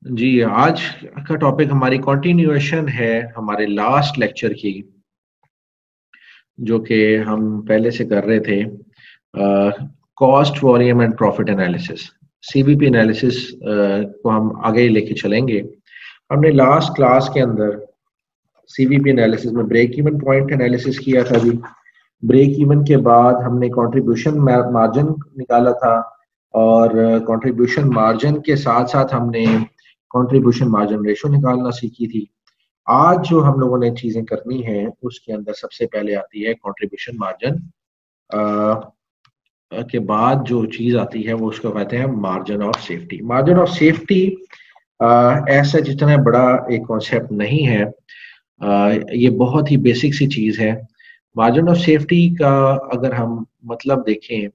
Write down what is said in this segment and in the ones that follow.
जी, आज का टॉपिक हमारी कंटिन्यूएशन है हमारे लास्ट लेक्चर की, जो कि हम पहले से कर रहे थे। Cost volume and profit analysis, CVP analysis को हम आगे लेके चलेंगे। हमने लास्ट क्लास के अंदर सीवीपी एनालिसिस में ब्रेक इवन पॉइंट एनालिसिस किया था जी। ब्रेक इवन के बाद हमने कंट्रीब्यूशन मार्जिन निकाला था, और कंट्रीब्यूशन मार्जिन के साथ साथ हमने कंट्रीब्यूशन मार्जिन रेशो निकालना सीखी थी। आज जो हम लोगों ने चीजें करनी है उसके अंदर सबसे पहले आती है कंट्रीब्यूशन मार्जिन के बाद जो चीज आती है वो उसको कहते हैं margin of safety. Margin of safety ऐसा जितना बड़ा एक कॉन्सेप्ट नहीं है, ये बहुत ही बेसिक सी चीज है। मार्जिन ऑफ सेफ्टी का अगर हम मतलब देखें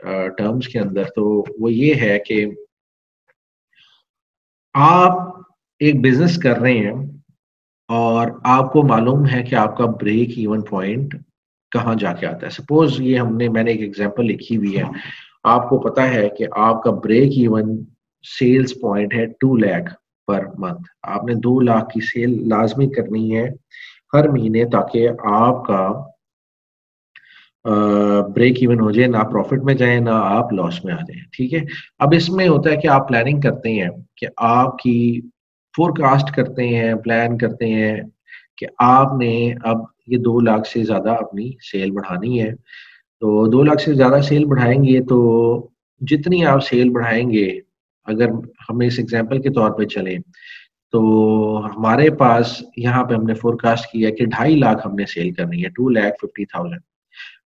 टर्म्स के अंदर, तो वो ये है कि आप एक बिजनेस कर रहे हैं और आपको मालूम है कि आपका ब्रेक इवन पॉइंट कहाँ जाके आता है। सपोज ये मैंने एक एग्जांपल लिखी हुई है। आपको पता है कि आपका ब्रेक इवन सेल्स पॉइंट है 2 लाख पर मंथ। आपने 2 लाख की सेल लाजमी करनी है हर महीने, ताकि आपका ब्रेक इवन हो जाए, ना प्रॉफिट में जाए ना आप लॉस में आ जाए। ठीक है। अब इसमें होता है कि आप प्लानिंग करते हैं कि आपकी फोरकास्ट करते हैं, प्लान करते हैं कि आपने अब ये 2 लाख से ज्यादा अपनी सेल बढ़ानी है। तो 2 लाख से ज्यादा सेल बढ़ाएंगे तो जितनी आप सेल बढ़ाएंगे, अगर हम इस एग्जांपल के तौर पे चलें, तो हमारे पास यहाँ पे हमने फोरकास्ट किया कि 2.5 लाख हमने सेल करनी है, 2,50,000।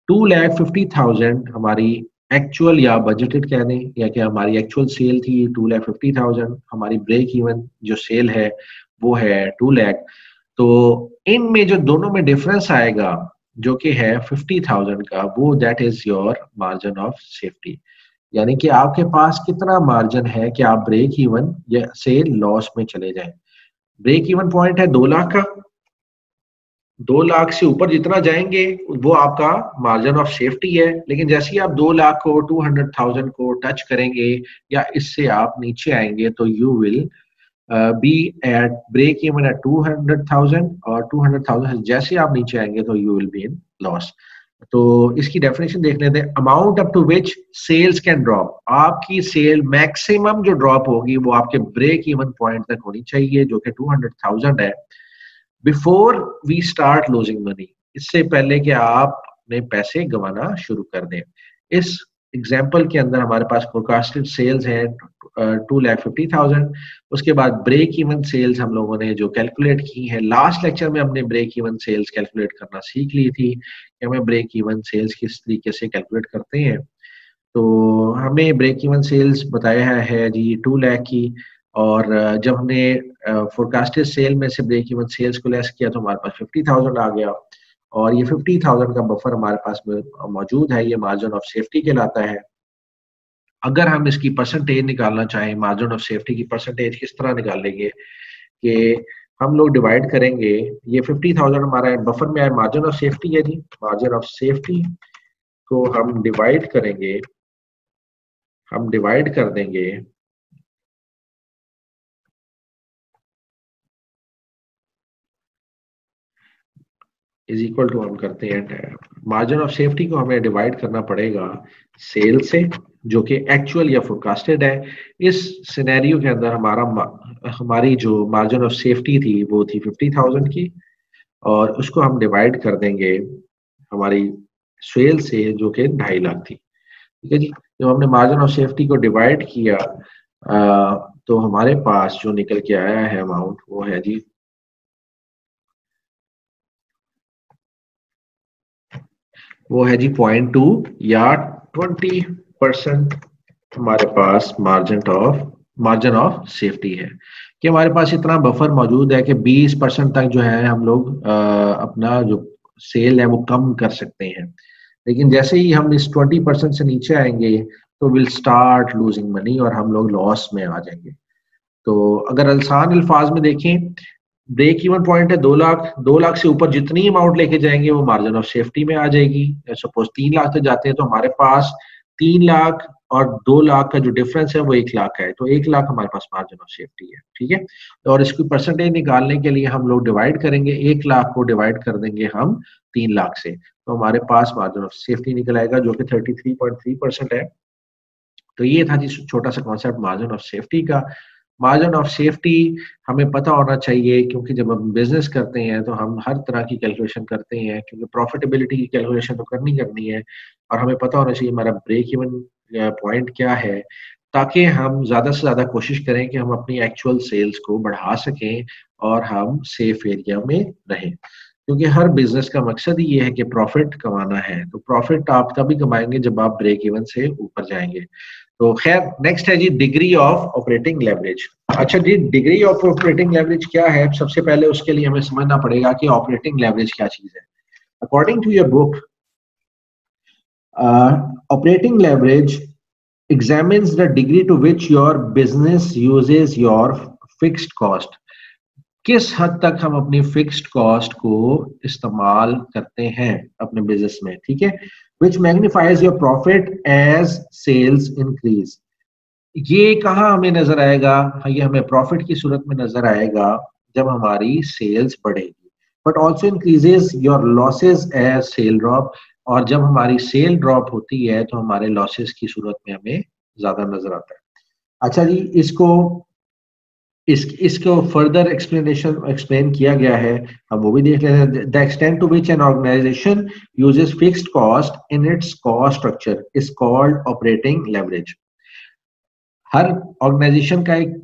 2,50,000 हमारी एक्चुअल या बजटेड कह दें, या कि हमारी एक्चुअल सेल थी 2,50,000। हमारी ब्रेक इवन जो सेल है वो है 2 लाख। तो इनमें जो दोनों में डिफरेंस आएगा, जो कि है 50,000 का, वो that is your margin of safety. यानी कि आपके पास कितना मार्जिन है कि आप ब्रेक इवन या से लॉस में चले जाएं। ब्रेक इवन पॉइंट है 2 लाख का। 2 लाख से ऊपर जितना जाएंगे वो आपका मार्जिन ऑफ सेफ्टी है। लेकिन जैसे ही आप 2 लाख को 200,000 को टच करेंगे या इससे आप नीचे आएंगे, तो you will be at break even at 200,000, और 200,000 जैसे आप नीचे आएंगे तो you will be in loss. तो इसकी डेफिनेशन देख लेते हैं। Amount up to which sales can drop, आपकी सेल मैक्सिमम जो ड्रॉप होगी वो आपके ब्रेक इवन पॉइंट तक होनी चाहिए, जो कि 200,000 है, before we start losing money, इससे पहले कि आपने पैसे गंवाना शुरू कर दें। इस एग्जाम्पल के अंदर हमारे पास फोरकास्टेड सेल्स है 2,50,000। उसके बाद ब्रेक इवन सेल्स हम लोगों ने जो कैलकुलेट की है, लास्ट लेक्चर में हमने ब्रेक इवन सेल्स कैलकुलेट करना सीख ली थी कि हमें ब्रेक इवन सेल्स किस तरीके से कैलकुलेट करते हैं। तो हमें ब्रेक इवन सेल्स बताया है जी 2 लाख की, और जब हमने फोरकास्टेड सेल में से ब्रेक इवन सेल्स को लेस किया तो हमारे पास 50,000 आ गया, और ये 50,000 का बफर हमारे पास मौजूद है। ये मार्जिन ऑफ सेफ्टी कहलाता है। अगर हम इसकी परसेंटेज निकालना चाहें, मार्जिन ऑफ सेफ्टी की परसेंटेज किस तरह निकालेंगे कि हम लोग डिवाइड करेंगे। ये 50,000 हमारा बफर में है, मार्जिन ऑफ सेफ्टी है जी। मार्जिन ऑफ सेफ्टी को हम डिवाइड कर देंगे इज इक्वल टू, हम करते हैं मार्जिन ऑफ सेफ्टी को हमें डिवाइड करना पड़ेगा सेल से, जो कि एक्चुअल या फोरकास्टेड है। इस सिनेरियो के अंदर हमारी जो मार्जिन ऑफ सेफ्टी थी वो थी 50,000 की, और उसको हम डिवाइड कर देंगे हमारी सेल से, जो कि 2.5 लाख थी। ठीक है जी। जब हमने मार्जिन ऑफ सेफ्टी को डिवाइड किया, तो हमारे पास जो निकल के आया है अमाउंट, वो है जी वो है जी 0.2 या 20% हमारे पास मार्जिन ऑफ सेफ्टी है, कि हमारे पास इतना बफर मौजूद है कि 20% तक जो है हम लोग अपना जो सेल है वो कम कर सकते हैं। लेकिन जैसे ही हम इस 20% से नीचे आएंगे तो विल स्टार्ट लूजिंग मनी, और हम लोग लॉस में आ जाएंगे। तो अगर आसान अल्फाज में देखें, ब्रेक इवन पॉइंट है 2 लाख। 2 लाख से ऊपर जितनी अमाउंट लेके जाएंगे वो मार्जिन ऑफ सेफ्टी में आ जाएगी। सपोज 3 लाख तक जाते हैं तो हमारे पास 3 लाख और 2 लाख का जो डिफरेंस है वो 1 लाख का है, तो 1 लाख हमारे पास मार्जिन ऑफ सेफ्टी है, ठीक है। और इसकी परसेंटेज निकालने के लिए हम लोग डिवाइड करेंगे, 1 लाख को डिवाइड कर देंगे हम 3 लाख से, तो हमारे पास मार्जिन ऑफ सेफ्टी निकल आएगा जो कि 33.3% है। तो ये था जी छोटा सा कॉन्सेप्ट मार्जिन ऑफ सेफ्टी का। मार्जिन ऑफ सेफ्टी हमें पता होना चाहिए, क्योंकि जब हम बिजनेस करते हैं तो हम हर तरह की कैलकुलेशन करते हैं, क्योंकि प्रॉफिटेबिलिटी की कैलकुलेशन तो करनी है, और हमें पता होना चाहिए हमारा ब्रेक इवन पॉइंट क्या है, ताकि हम ज्यादा से ज्यादा कोशिश करें कि हम अपनी एक्चुअल सेल्स को बढ़ा सकें और हम सेफ एरिया में रहें, क्योंकि हर बिजनेस का मकसद ही ये है कि प्रॉफिट कमाना है। तो प्रॉफिट आप तभी कमाएंगे जब आप ब्रेक इवन से ऊपर जाएंगे। तो खैर नेक्स्ट है जी डिग्री ऑफ ऑपरेटिंग लेवरेज। अच्छा जी, डिग्री ऑफ ऑपरेटिंग लेवरेज क्या है? सबसे पहले उसके लिए हमें समझना पड़ेगा कि ऑपरेटिंग लेवरेज क्या चीज है। According to your book, operating leverage examines the degree to which your business uses your fixed cost। किस हद तक हम अपनी फिक्स्ड कॉस्ट को इस्तेमाल करते हैं अपने बिजनेस में, ठीक है। Which magnifies your profit as sales increase. ये कहाँ हमें नजर आएगा? ये हमें प्रॉफिट की सूरत में नजर आएगा जब हमारी सेल्स बढ़ेगी, but also increases your losses as sale drop. और जब हमारी सेल ड्रॉप होती है तो हमारे लॉसेस की सूरत में हमें ज्यादा नजर आता है। अच्छा जी, इसको फर्दर एक्सप्लेन किया गया है, हम वो भी देख लेते हैं। The extent to which an organisation uses fixed cost in its cost structure is called operating leverage. हर ऑर्गेनाइजेशन का एक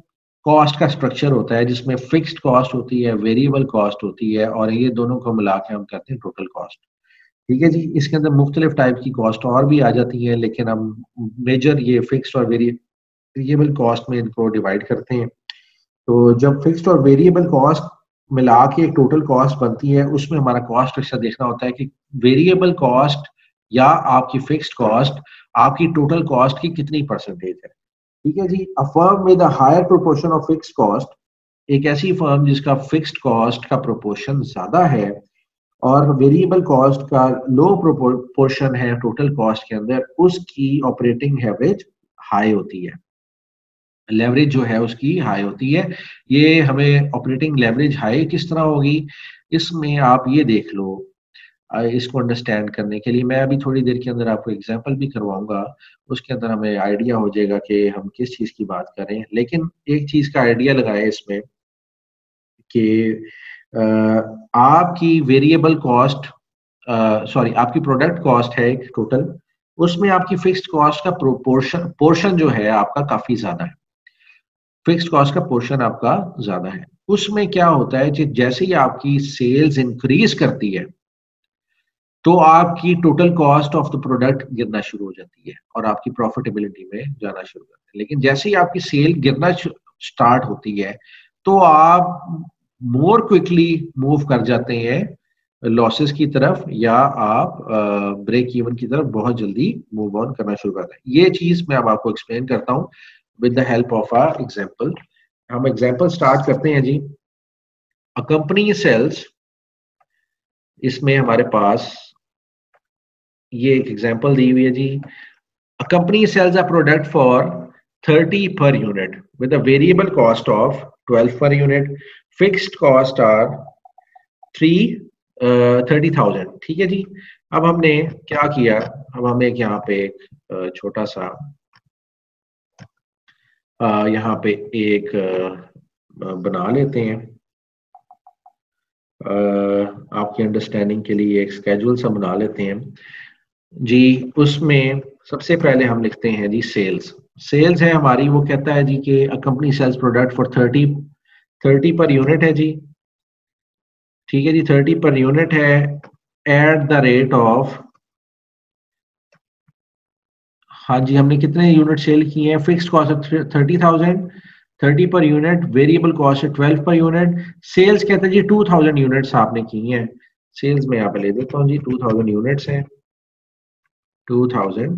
कॉस्ट का स्ट्रक्चर होता है जिसमें फिक्स्ड कॉस्ट होती है, वेरिएबल कॉस्ट होती है, और ये दोनों को मिला के हम कहते हैं टोटल कॉस्ट, ठीक है जी। इसके अंदर मुख्तलिफ टाइप की कॉस्ट और भी आ जाती है, लेकिन हम मेजर ये फिक्स्ड और वेरिएबल कॉस्ट में इनको डिवाइड करते हैं। तो जब फिक्स्ड और वेरिएबल कॉस्ट मिला के एक टोटल कॉस्ट बनती है, उसमें हमारा कॉस्ट स्ट्रक्चर देखना होता है कि वेरिएबल कॉस्ट या आपकी फिक्स्ड कॉस्ट आपकी टोटल कॉस्ट की कितनी परसेंटेज है, ठीक है जी। A firm with a higher proportion of fixed cost, एक ऐसी फर्म जिसका फिक्स्ड कॉस्ट का प्रोपोर्शन ज्यादा है और वेरिएबल कॉस्ट का लो प्रोपोर्शन है टोटल कॉस्ट के अंदर, उसकी ऑपरेटिंग लेवरेज हाई होती है, लेवरेज जो है उसकी हाई होती है। ये हमें ऑपरेटिंग लेवरेज हाई किस तरह होगी, इसमें आप ये देख लो। इसको अंडरस्टैंड करने के लिए मैं अभी थोड़ी देर के अंदर आपको एग्जांपल भी करवाऊंगा, उसके अंदर हमें आइडिया हो जाएगा कि हम किस चीज की बात करें। लेकिन एक चीज का आइडिया लगाए इसमें कि आपकी वेरिएबल कॉस्ट, सॉरी आपकी प्रोडक्ट कॉस्ट है एक टोटल, उसमें आपकी फिक्स्ड कॉस्ट का पोर्शन जो है आपका काफी ज्यादा है, फिक्स्ड कॉस्ट का पोर्शन आपका ज्यादा है। उसमें क्या होता है कि जैसे ही आपकी सेल्स इंक्रीज करती है तो आपकी total cost of the product गिरना शुरू हो जाती है और आपकी प्रॉफिटेबिलिटी में जाना शुरू करते हैं। लेकिन जैसे ही आपकी सेल गिरना स्टार्ट होती है तो आप मोर क्विकली मूव कर जाते हैं लॉसेस की तरफ, या आप ब्रेक इवन की तरफ बहुत जल्दी मूव ऑन करना शुरू करते हैं। ये चीज मैं अब आपको एक्सप्लेन करता हूँ with the help of a example. हम एग्जांपल स्टार्ट करते हैं जी। अ कंपनी सेल्स, इसमें हमारे पास ये एक एग्जांपल दी हुई है जी। A company sells a product for 30 per unit with a variable cost of 12 per unit, fixed cost are 30,000, ठीक है जी। अब हमने क्या किया, अब हमें यहाँ पे एक छोटा सा यहाँ पे एक बना लेते हैं आपकी अंडरस्टैंडिंग के लिए एक स्केड्यूल सा बना लेते हैं जी। उसमें सबसे पहले हम लिखते हैं जी सेल्स। सेल्स है हमारी, वो कहता है जी कि a company sells product for 30 per unit है जी, ठीक है जी। 30 पर यूनिट है एट द रेट ऑफ, हाँ जी, हमने कितने यूनिट सेल किए हैं, फिक्स्ड कॉस्ट है 30,000, 30 पर यूनिट, वेरिएबल कॉस्ट है 12 पर यूनिट। सेल्स कहते हैं जी 2000 यूनिट्स आपने की हैं। सेल्स में यहाँ पे ले देता हूँ जी 2000 यूनिट्स हैं, 2000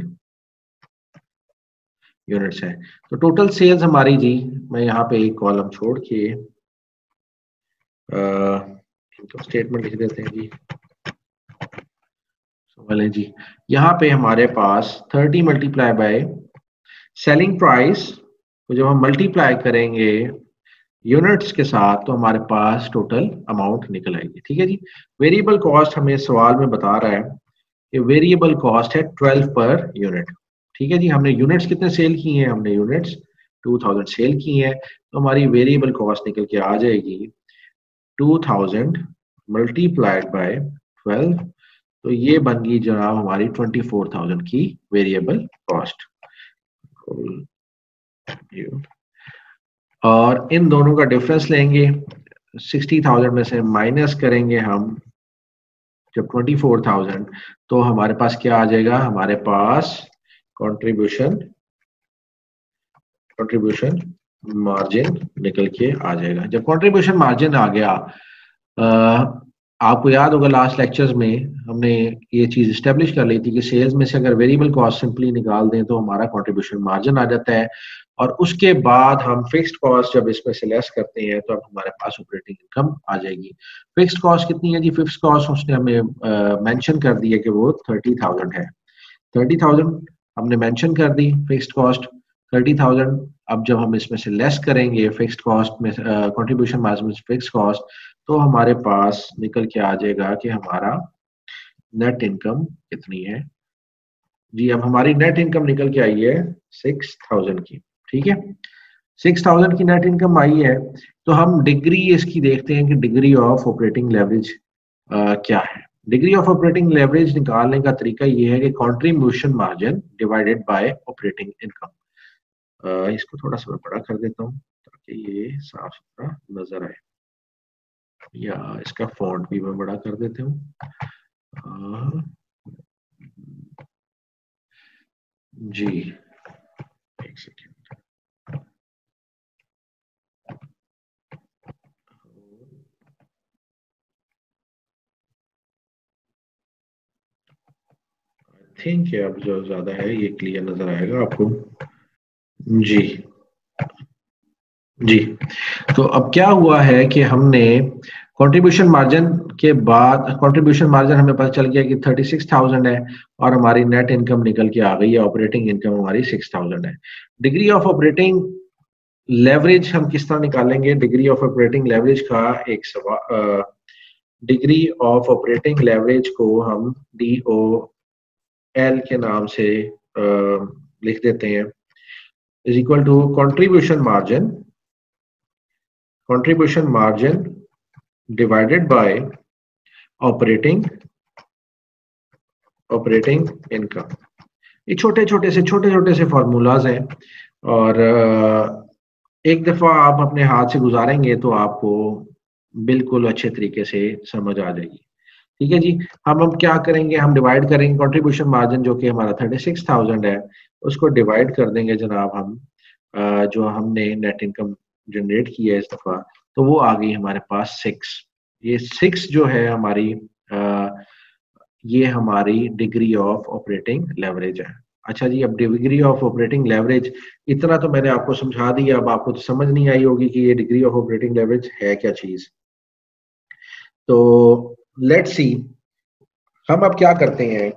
यूनिट्स है। तो टोटल सेल्स हमारी जी, मैं यहाँ पे एक कॉलम छोड़ के इनकम स्टेटमेंट लिख देते हैं जी। जी यहाँ पे हमारे पास 30 मल्टीप्लाई बाय सेलिंग प्राइस को जब हम मल्टीप्लाई करेंगे यूनिट्स के साथ तो हमारे पास टोटल अमाउंट निकल आएगी। ठीक है जी। वेरिएबल कॉस्ट हमें सवाल में बता रहा है कि वेरिएबल कॉस्ट है 12 पर यूनिट। ठीक है जी। हमने यूनिट्स कितने सेल किए हैं, हमने यूनिट्स 2000 सेल की हैं, तो हमारी वेरिएबल कॉस्ट निकल के आ जाएगी 2000 मल्टीप्लाइड बाय 12, तो ये बन गई जनाब हमारी 24,000 की वेरिएबल कॉस्ट। और इन दोनों का डिफरेंस लेंगे, 60,000 में से माइनस करेंगे हम जब 24,000, तो हमारे पास क्या आ जाएगा, हमारे पास कंट्रीब्यूशन मार्जिन निकल के आ जाएगा। जब कंट्रीब्यूशन मार्जिन आ गया, आपको याद होगा लास्ट लेक्चर्स में हमने ये चीज स्टेब्लिश कर ली थी कि सेल्स में से अगर वेरिएबल कॉस्ट सिंपली निकाल दें तो हमारा कंट्रीब्यूशन मार्जिन आ जाता है, और उसके बाद हम फिक्स्ड कॉस्ट जब इसमें से लेस करते हैं तो अब हमारे पास ऑपरेटिंग इनकम आ जाएगी। फिक्स्ड कॉस्ट कितनी है जी, फिक्स्ड कॉस्ट उसने हमें मेंशन कर दी है कि वो 30,000 है। 30,000 हमने मेंशन कर दी फिक्स्ड कॉस्ट 30,000। अब जब हम इसमें से लेस करेंगे फिक्स्ड कॉस्ट में कंट्रीब्यूशन मार्जिन में फिक्स्ड कॉस्ट, तो हमारे पास निकल के आ जाएगा कि हमारा नेट इनकम कितनी है जी। अब हमारी नेट इनकम निकल के आई है 6,000 की। ठीक है, 6,000 की नेट इनकम आई है, तो हम डिग्री इसकी देखते हैं कि डिग्री ऑफ ऑपरेटिंग लेवरेज क्या है। डिग्री ऑफ ऑपरेटिंग लेवरेज निकालने का तरीका ये है कि contribution margin divided by operating income. इसको थोड़ा सा मैं बड़ा कर देता हूँ ताकि ये साफ सुथरा नजर आए, या इसका फॉन्ट भी मैं बड़ा कर देता हूँ जी। एक सेकेंड, थिंक है अब जो ज्यादा है ये क्लियर नजर आएगा आपको जी। जी, तो अब क्या हुआ है कि हमने कंट्रीब्यूशन मार्जिन के बाद, कंट्रीब्यूशन मार्जिन हमें पता चल गया कि 36,000 है, और हमारी नेट इनकम निकल के आ गई है, ऑपरेटिंग इनकम हमारी 6,000 है। डिग्री ऑफ ऑपरेटिंग लेवरेज हम किस तरह निकालेंगे, डिग्री ऑफ ऑपरेटिंग लेवरेज का एक सवाल, डिग्री ऑफ ऑपरेटिंग लेवरेज को हम DOL के नाम से लिख देते हैं, is equal to contribution margin divided by operating income. ये छोटे छोटे से फॉर्मूलाज हैं, और एक दफा आप अपने हाथ से गुजारेंगे तो आपको बिल्कुल अच्छे तरीके से समझ आ जाएगी। ठीक है जी। हम अब क्या करेंगे, हम डिवाइड करेंगे कंट्रीब्यूशन मार्जिन जो कि हमारा 36,000 है, उसको डिवाइड कर देंगे जनाब हम जो हमने नेट इनकम जनरेट की है इस दफा, तो वो आ गई हमारे पास 6। ये 6 जो है हमारी ये हमारी डिग्री ऑफ ऑपरेटिंग लेवरेज है। अच्छा जी, अब डिग्री ऑफ ऑपरेटिंग लेवरेज इतना तो मैंने आपको समझा दिया, अब आपको तो समझ नहीं आई होगी कि ये डिग्री ऑफ ऑपरेटिंग लेवरेज है क्या चीज। तो लेट्स सी, हम अब क्या करते हैं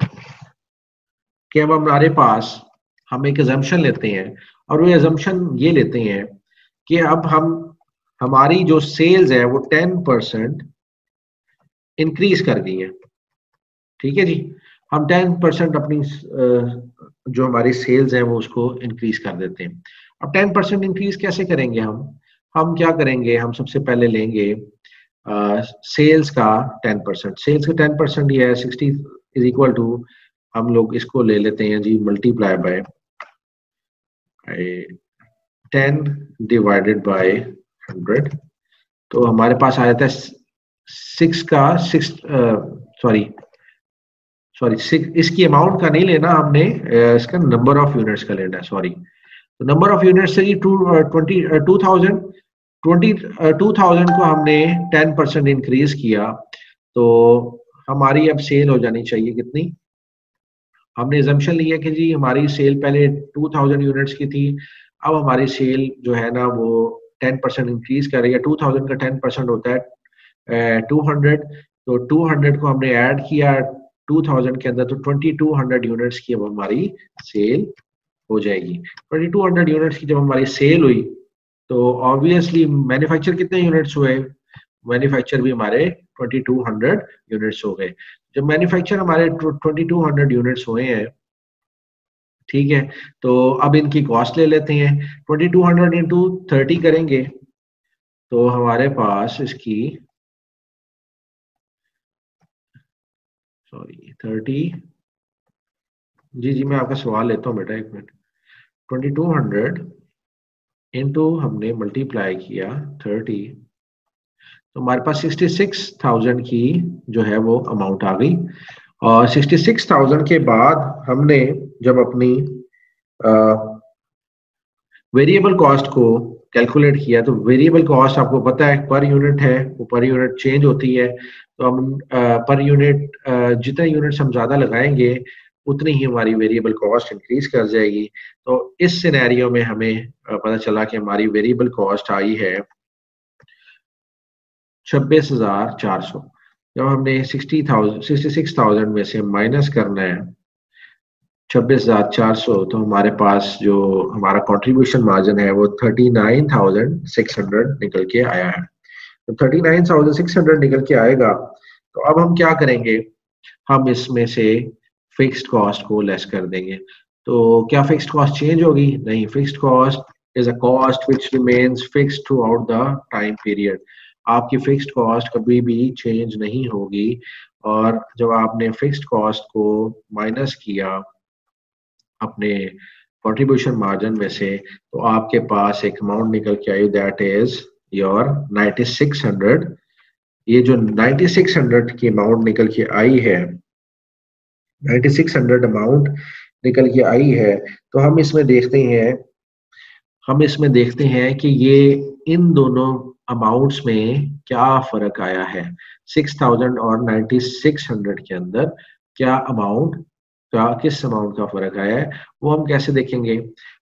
कि अब हमारे पास हम एक एजम्पशन लेते हैं, और वो एजम्पशन ये लेते हैं कि अब हमारी जो सेल्स है वो 10% इंक्रीज कर गई है। ठीक है जी, हम 10% अपनी जो हमारी सेल्स है वो उसको इंक्रीज कर देते हैं। अब 10% इंक्रीज कैसे करेंगे हम क्या करेंगे, हम सबसे पहले लेंगे सेल्स का 10%। सेल्स का 10% ये है 60 इज इक्वल टू, हम लोग इसको ले लेते हैं जी मल्टीप्लाई बाय 10 डिवाइडेड बाय 100, तो हमारे पास आ जाता है 6 का 6 सॉरी इसकी अमाउंट का नहीं लेना हमने, इसका नंबर ऑफ यूनिट्स का लेना है। सॉरी, तो नंबर ऑफ यूनिट्स से 22,000 को हमने 10% इंक्रीज किया, तो हमारी अब सेल हो जानी चाहिए कितनी। हमने एजम्पशन लिया कि जी हमारी सेल पहले 2,000 यूनिट्स की थी, अब हमारी सेल जो है ना वो 10% इंक्रीज कर रही है। 2,000 का 10% होता है 200, तो 200 को हमने ऐड किया 2,000 के अंदर, तो 2,200 यूनिट्स की अब हमारी सेल हो जाएगी। 2200 यूनिट्स की जब हमारी सेल हुई तो ऑब्वियसली मैन्युफैक्चर कितने यूनिट्स हुए, मैन्युफैक्चर भी हमारे 2200 यूनिट्स हो गए। जब मैन्युफैक्चर हमारे 2200 यूनिट्स हुए हैं, ठीक है, तो अब इनकी कॉस्ट ले लेते हैं। 2200 इंटू 30 करेंगे तो हमारे पास इसकी, सॉरी 30, जी जी मैं आपका सवाल लेता हूँ बेटा, एक मिनट। 2200 इंटू हमने मल्टीप्लाई किया 30, तो हमारे पास 66,000 की जो है वो अमाउंट आ गई। और 66,000 के बाद हमने जब अपनी वेरिएबल कॉस्ट को कैलकुलेट किया, तो वेरिएबल कॉस्ट आपको पता है पर यूनिट है, वो पर यूनिट चेंज होती है। तो हम पर यूनिट जितने यूनिट्स हम ज्यादा लगाएंगे उतनी ही हमारी वेरिएबल कॉस्ट इंक्रीज कर जाएगी। तो इस सिनेरियो में हमें पता चला कि हमारी वेरिएबल कॉस्ट आई है 26,400। जब हमने 66,000 में से माइनस करना है 26,400, तो हमारे पास जो हमारा कंट्रीब्यूशन मार्जिन है वो 39,600 निकल के आया है। तो 39,600 निकल के आएगा, तो अब हम क्या करेंगे, हम इसमें से फिक्स्ड कॉस्ट को लेस कर देंगे। तो क्या फिक्स्ड कॉस्ट चेंज होगी? नहीं, fixed cost is a cost which remains fixed through out the time period. आपकी फिक्स्ड कॉस्ट कभी भी चेंज नहीं होगी। और जब आपने फिक्स्ड कॉस्ट को माइनस किया अपने कंट्रीब्यूशन मार्जिन में से, तो आपके पास एक अमाउंट निकल के आई, दैट इज योर 9600। ये जो 9600 की अमाउंट निकल के आई है, 9600 अमाउंट निकल के आई है, तो हम इसमें देखते हैं कि ये इन दोनों अमाउंट्स में क्या फर्क आया है। 6000 और 9600 के अंदर क्या अमाउंट का, किस अमाउंट का फर्क आया है, वो हम कैसे देखेंगे।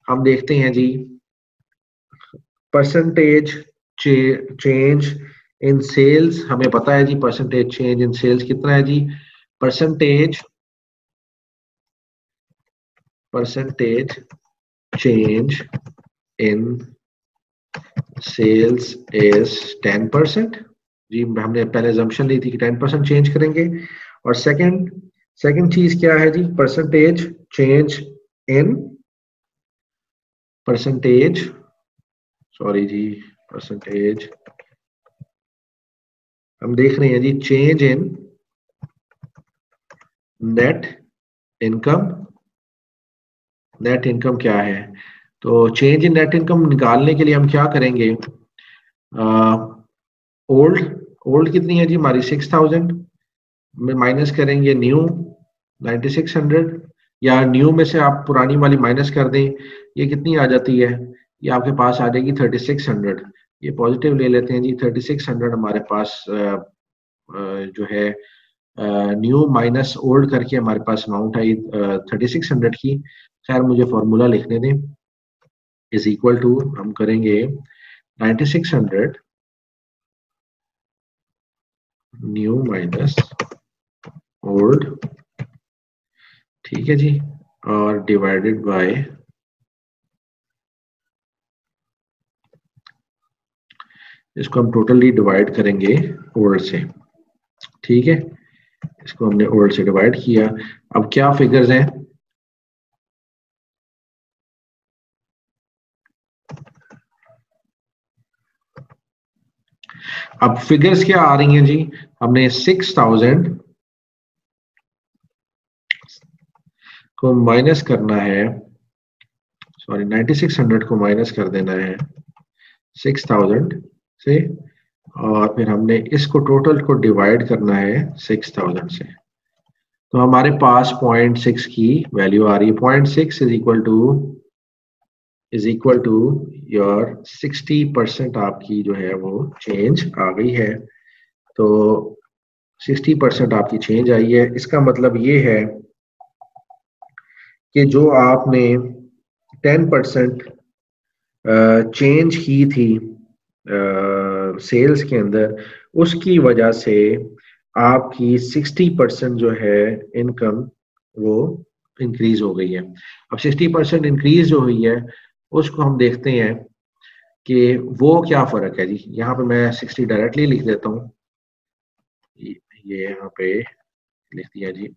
हम देखते हैं जी, परसेंटेज चेंज इन सेल्स। हमें पता है जी परसेंटेज चेंज इन सेल्स कितना है जी, percentage change in sales is 10%। जी हमने पहले assumption ली थी कि 10% चेंज करेंगे। और सेकंड चीज क्या है जी, percentage change in percentage, sorry जी, परसेंटेज हम देख रहे हैं जी, change in net income. Net income क्या है? तो चेंज इन नेट इनकम निकालने के लिए हम क्या करेंगे, ओल्ड कितनी है जी हमारी 6000 में माइनस करेंगे न्यू 9600, या न्यू में से आप पुरानी वाली माइनस कर दें, ये कितनी आ जाती है, ये आपके पास आ जाएगी 3600। ये पॉजिटिव ले लेते हैं जी, 3600 हमारे पास जो है न्यू माइनस ओल्ड करके हमारे पास अमाउंट आई 3600 की। खैर मुझे फॉर्मूला लिखने दें, इज इक्वल टू, हम करेंगे 9600 न्यू माइनस ओल्ड, ठीक है जी, और डिवाइडेड बाय, इसको हम टोटली डिवाइड करेंगे ओल्ड से, ठीक है, इसको हमने ओल्ड से डिवाइड किया। अब क्या फिगर्स हैं, अब फिगर्स क्या आ रही हैं जी, हमने 6000 को माइनस करना है, सॉरी 9600 को माइनस कर देना है 6000 से, और फिर हमने इसको टोटल को डिवाइड करना है 6000 से। तो हमारे पास 0.6 की वैल्यू आ रही है। 0.6 इज इक्वल टू योर 60% आपकी जो है वो चेंज आ गई है। तो 60% आपकी चेंज आई है, इसका मतलब ये है कि जो आपने 10% चेंज की थी सेल्स के अंदर, उसकी वजह से आपकी 60% जो है इनकम वो इंक्रीज हो गई है। अब 60% इंक्रीज जो हुई है उसको हम देखते हैं कि वो क्या फर्क है जी। यहाँ पे मैं 60 डायरेक्टली लिख देता हूँ, ये यहाँ पे लिख दिया जी,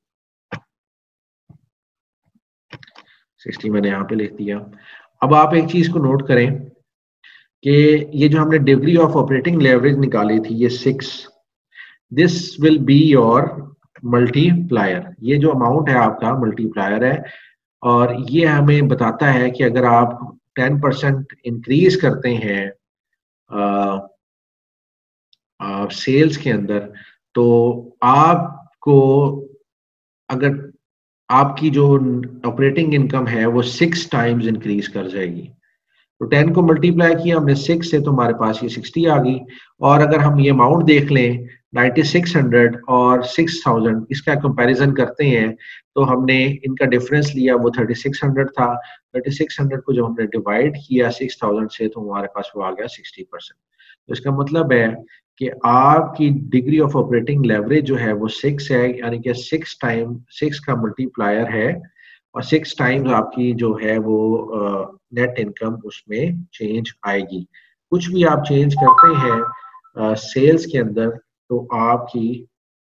60 मैंने यहाँ पे लिख दिया। अब आप एक चीज को नोट करें कि ये जो हमने डिग्री ऑफ ऑपरेटिंग लेवरेज निकाली थी ये 6, this will be your multiplier. ये जो अमाउंट है आपका मल्टीप्लायर है, और ये हमें बताता है कि अगर आप 10% इंक्रीज करते हैं सेल्स के अंदर, तो आपको, अगर आपकी जो ऑपरेटिंग इनकम है वो 6 टाइम्स इंक्रीज कर जाएगी। तो 10 को मल्टीप्लाई किया हमने 6 से, तो हमारे पास ये 60 आ गई। और अगर हम ये अमाउंट देख लें 9600 और 6000, इसका कंपैरिजन करते हैं, तो हमने इनका डिफरेंस लिया, वो 3600 था। 3600 को जब हमने डिवाइड किया 6000 से, तो हमारे पास वो आ गया 60%। तो इसका मतलब है कि आपकी डिग्री ऑफ ऑपरेटिंग लेवरेज जो है वो 6 है, यानी कि 6 का मल्टीप्लायर है, और 6 टाइम्स आपकी जो है वो नेट इनकम उसमें चेंज आएगी। कुछ भी आप चेंज करते हैं सेल्स के अंदर, तो आपकी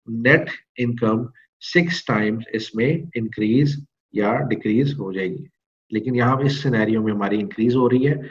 नेट इनकम 6 टाइम्स इसमें इंक्रीज या डिक्रीज हो जाएगी। लेकिन यहाँ इस सिनेरियो में हमारी इंक्रीज हो रही है।